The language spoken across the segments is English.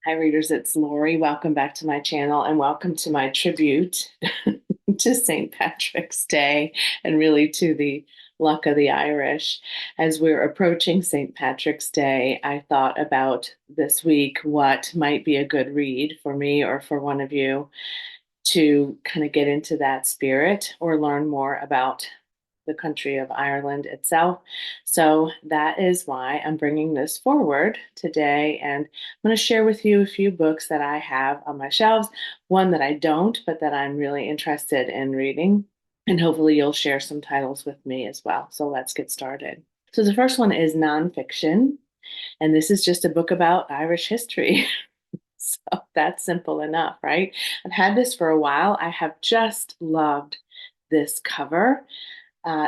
Hi, readers. It's Lori. Welcome back to my channel and welcome to my tribute to St. Patrick's Day and really to the luck of the Irish. As we're approaching St. Patrick's Day, I thought about this week what might be a good read for me or for one of you to kind of get into that spirit or learn more about the country of Ireland itself. So that is why I'm bringing this forward today. And I'm going to share with you a few books that I have on my shelves, one that I don't, but that I'm really interested in reading. And hopefully you'll share some titles with me as well. So let's get started. So the first one is nonfiction, and this is just a book about Irish history. So that's simple enough, right? I've had this for a while. I have just loved this cover.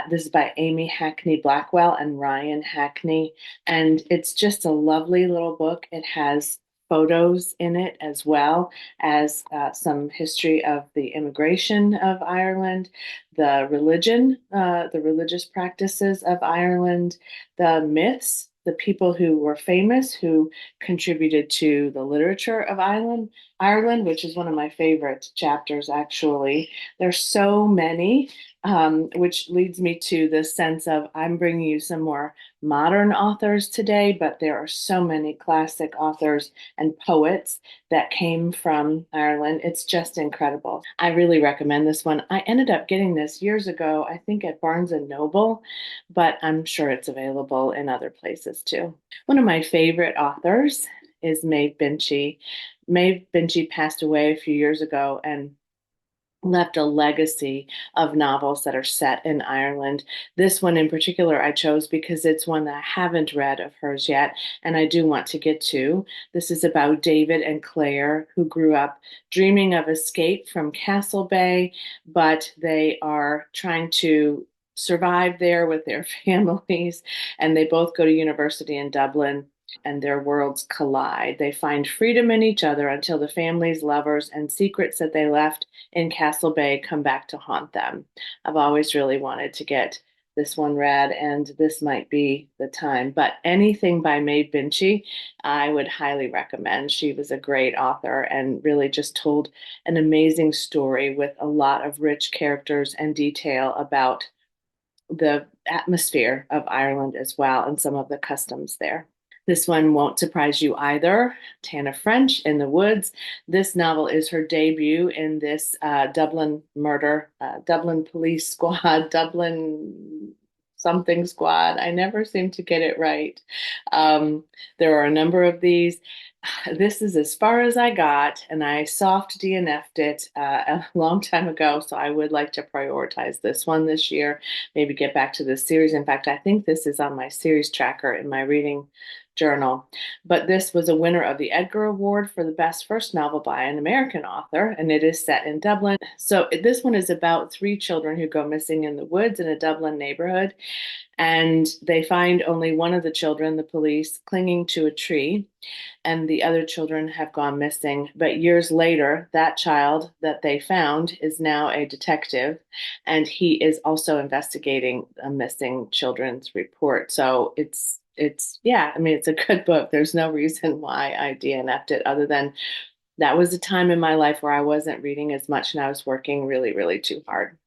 This is by Amy Hackney Blackwell and Ryan Hackney, and it's just a lovely little book. It has photos in it as well as some history of the immigration of Ireland, the religious practices of Ireland, the myths, the people who were famous who contributed to the literature of Ireland, which is one of my favorite chapters, actually. There's so many, which leads me to the sense of I'm bringing you some more modern authors today, but there are so many classic authors and poets that came from Ireland. It's just incredible. I really recommend this one. I ended up getting this years ago, I think at Barnes and Noble, but I'm sure it's available in other places too. One of my favorite authors is Maeve Binchy. Maeve Binchy passed away a few years ago and left a legacy of novels that are set in Ireland. This one in particular I chose because it's one that I haven't read of hers yet, and I do want to get to. This is about David and Claire, who grew up dreaming of escape from Castle Bay, but they are trying to survive there with their families, and they both go to university in Dublin and their worlds collide. They find freedom in each other until the families, lovers, and secrets that they left in Castle Bay come back to haunt them. I've always really wanted to get this one read, and this might be the time. But anything by Maeve Binchy, I would highly recommend. She was a great author and really just told an amazing story with a lot of rich characters and detail about the atmosphere of Ireland as well and some of the customs there. This one won't surprise you either. Tana French in the Woods. This novel is her debut in this Dublin murder, Dublin Police Squad, Dublin something squad. I never seem to get it right. There are a number of these. This is as far as I got, and I soft DNF'd it a long time ago. So I would like to prioritize this one this year, maybe get back to this series. In fact, I think this is on my series tracker in my reading journal. But this was a winner of the Edgar Award for the best first novel by an American author, and it is set in Dublin. So this one is about three children who go missing in the woods in a Dublin neighborhood. And they find only one of the children, the police, clinging to a tree, and the other children have gone missing. But years later, that child that they found is now a detective, and he is also investigating a missing children's report. So yeah, I mean, it's a good book. There's no reason why I DNF'd it other than that was a time in my life where I wasn't reading as much and I was working really, really too hard.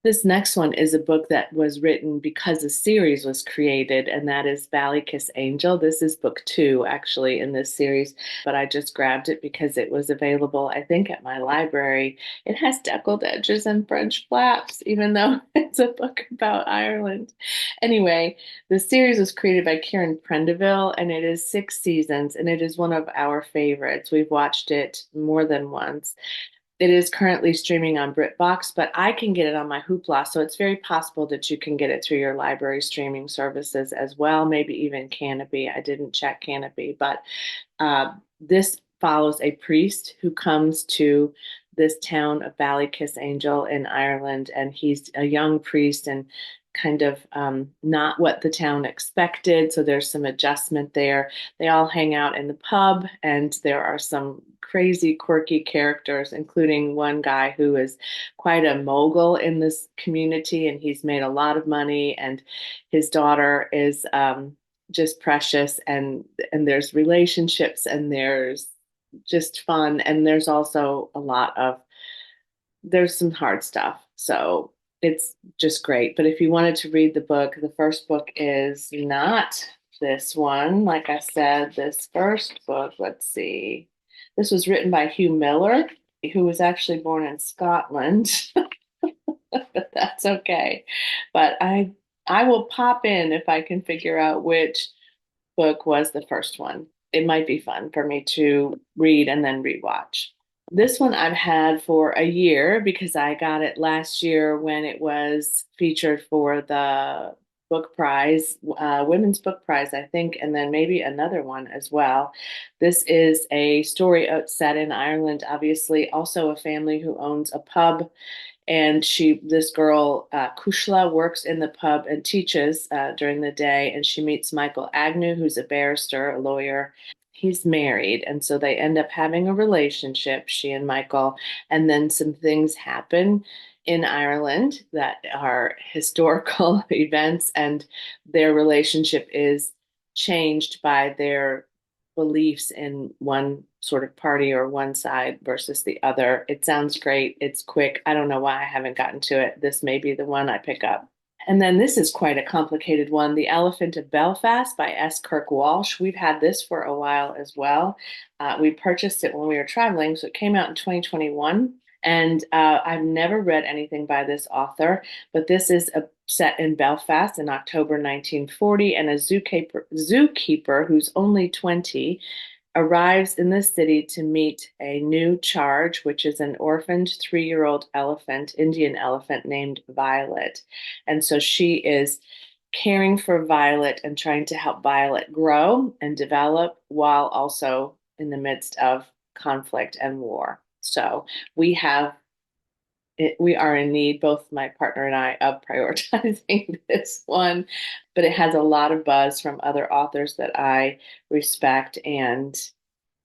This next one is a book that was written because a series was created, and that is Ballykiss Angel. This is book two, actually, in this series, but I just grabbed it because it was available, I think, at my library. It has deckled edges and French flaps, even though it's a book about Ireland. Anyway, the series was created by Kieran Prendeville, and it is 6 seasons, and it is one of our favorites. We've watched it more than once. It is currently streaming on BritBox, but I can get it on my Hoopla, so it's very possible that you can get it through your library streaming services as well, maybe even Canopy. I didn't check Canopy, but this follows a priest who comes to this town of Ballykiss Angel in Ireland, and he's a young priest and kind of not what the town expected. So there's some adjustment there. They all hang out in the pub, and there are some crazy, quirky characters, including one guy who is quite a mogul in this community, and he's made a lot of money. And his daughter is just precious, and there's relationships, and there's just fun, and there's also a lot of there's some hard stuff. So it's just great. But if you wanted to read the book, the first book is not this one. Like I said, this first book, let's see. This was written by Hugh Miller, who was actually born in Scotland. But that's okay. But I will pop in if I can figure out which book was the first one. It might be fun for me to read and then rewatch. This one I've had for a year because I got it last year when it was featured for the book prize, women's book prize, I think, and then maybe another one as well. This is a story set in Ireland, obviously, also a family who owns a pub, and this girl, Kushla, works in the pub and teaches during the day, and she meets Michael Agnew, who's a barrister, a lawyer. He's married, and so they end up having a relationship, she and Michael, and then some things happen in Ireland that are historical events, and their relationship is changed by their beliefs in one sort of party or one side versus the other. It sounds great. It's quick. I don't know why I haven't gotten to it. This may be the one I pick up. And then this is quite a complicated one, The Elephant of Belfast by S. Kirk Walsh. We've had this for a while as well. We purchased it when we were traveling, so it came out in 2021. And I've never read anything by this author, but this is set in Belfast in October 1940, and a zookeeper who's only 20 arrives in the city to meet a new charge, which is an orphaned 3-year-old elephant, Indian elephant named Violet. And so she is caring for Violet and trying to help Violet grow and develop while also in the midst of conflict and war. So we have we are in need, both my partner and I, of prioritizing this one, but it has a lot of buzz from other authors that I respect. And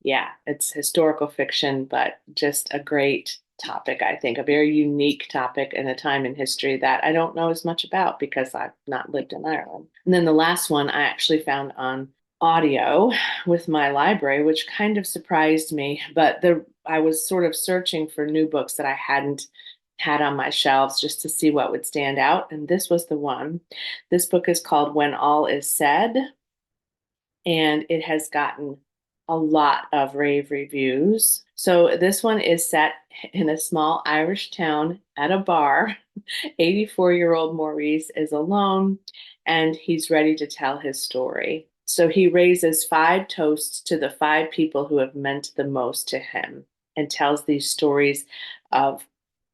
yeah, it's historical fiction, but just a great topic, I think, a very unique topic in a time in history that I don't know as much about because I've not lived in Ireland. And then the last one I actually found on audio with my library, which kind of surprised me, but I was sort of searching for new books that I hadn't had on my shelves just to see what would stand out, and this was the one. This book is called When All Is Said, and it has gotten a lot of rave reviews. So this one is set in a small Irish town at a bar. 84-year-old Maurice is alone, and he's ready to tell his story. So he raises 5 toasts to the 5 people who have meant the most to him, and tells these stories of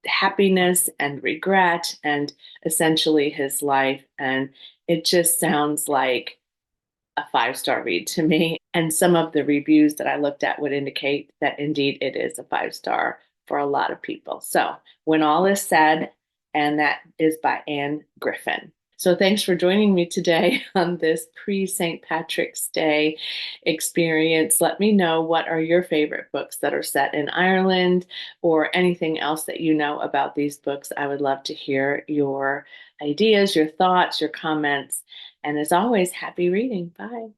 happiness and regret and essentially his life. And it just sounds like a 5-star read to me. And some of the reviews that I looked at would indicate that indeed it is a 5-star for a lot of people. So, When All Is Said, and that is by Anne Griffin. So, thanks for joining me today on this pre St. Patrick's Day experience. Let me know, what are your favorite books that are set in Ireland, or anything else that you know about these books. I would love to hear your ideas, your thoughts, your comments. And as always, happy reading. Bye.